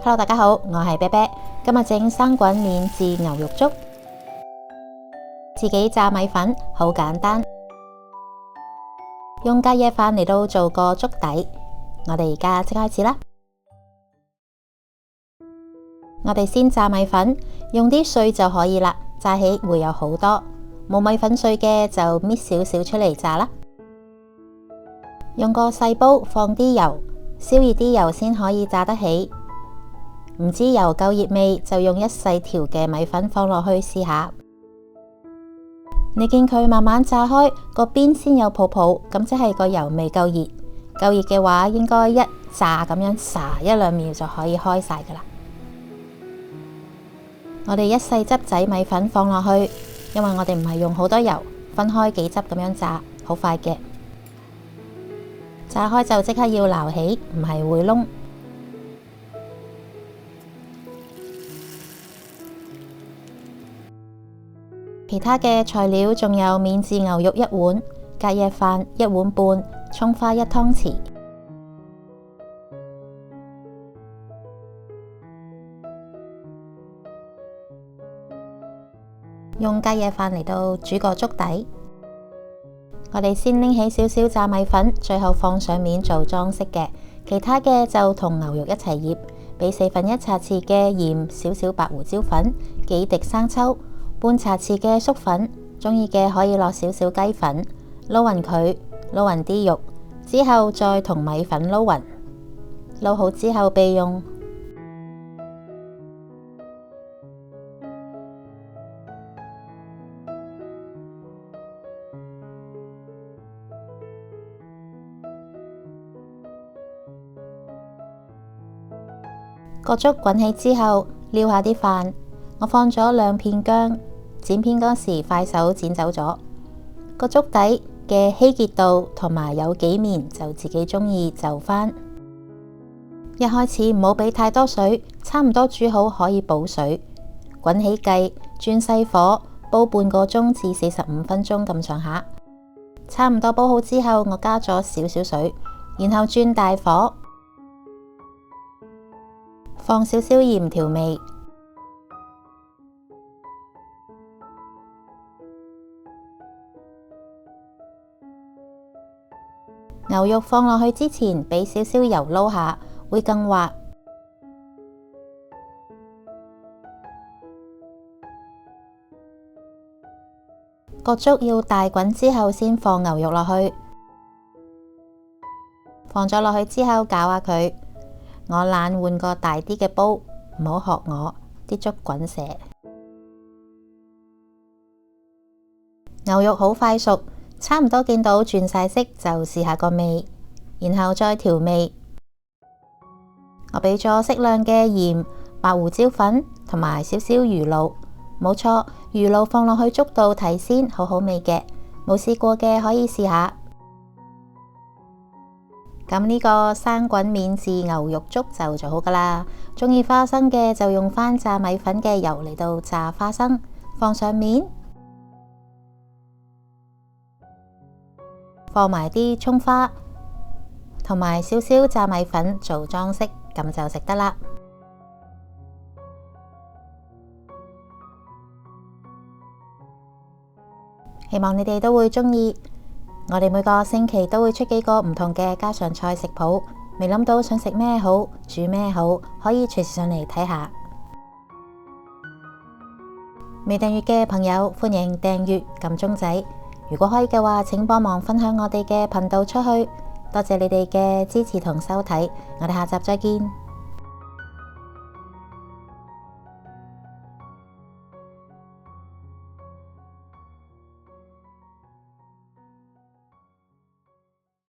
Hello， 大家好，我係啤啤，今日整生滾免治牛肉粥，自己炸米粉，好簡單，用隔夜飯嚟到做個粥底。我哋而家即開始啦。我哋先炸米粉，用啲碎就可以啦，炸起會有好多。冇米粉碎嘅就搣少少出嚟炸啦。用個細煲放啲油，燒熱啲油先可以炸得起。唔知油夠熱未，就用一細條嘅米粉放落去試下。你見佢慢慢炸開，個邊先有泡泡，咁即係個油未夠熱。夠熱嘅話，應該一炸咁樣撒1-2秒就可以開晒噶啦。我哋一細汁仔米粉放落去，因為我哋唔係用好多油，分開幾汁咁樣炸，好快嘅。炸開就即刻要撈起，唔係會燶。其他嘅材料仲有免治牛肉1碗、隔夜飯1碗半、蔥花1湯匙。用隔夜飯嚟到煮個粥底。我哋先拎起少少炸米粉，最後放上面做裝飾嘅。其他嘅就同牛肉一齊醃，俾1/4茶匙嘅鹽，少少白胡椒粉，幾滴生抽，半茶匙嘅粟粉，中意嘅可以落少少雞粉，撈勻佢，撈勻啲肉，之後再同米粉撈勻，撈好之後備用。個粥滾起之後，撩下啲飯，我放咗2片薑，剪片嗰時快手剪走咗。個粥底嘅稀結度同埋有幾綿就自己中意就返。一開始唔好俾太多水，差唔多煮好可以補水。滾起計，轉細火煲半個鐘至45分鐘咁上下。差唔多煲好之後，我加咗少少水，然後轉大火。放少少鹽調味，牛肉放落去之前，俾少少油撈下，會更滑。個粥要大滾之後先放牛肉落去，放咗落去之後攪下佢。我懶換個大啲嘅煲，唔好學我啲粥滾瀉。牛肉好快熟，差唔多見到轉晒色，就試下個味，然後再調味。我俾咗適量嘅鹽、白胡椒粉同埋少少魚露，冇錯，魚露放落去粥度提鮮，好好味嘅。冇試過嘅可以試下。咁呢個生滾免治牛肉粥就做好噶啦。中意花生嘅就用翻炸米粉嘅油嚟到炸花生，放上面，放埋啲蔥花同埋少少炸米粉做裝飾，咁就食得啦。希望你哋都會中意。我哋每個星期都會出幾個唔同嘅家常菜食譜，未諗到想食咩好，煮咩好，可以隨時上嚟睇下。未訂閱嘅朋友歡迎訂閱，撳鐘仔。如果可以嘅話，請幫忙分享我哋嘅頻道出去。多謝你哋嘅支持同收睇，我哋下集再見。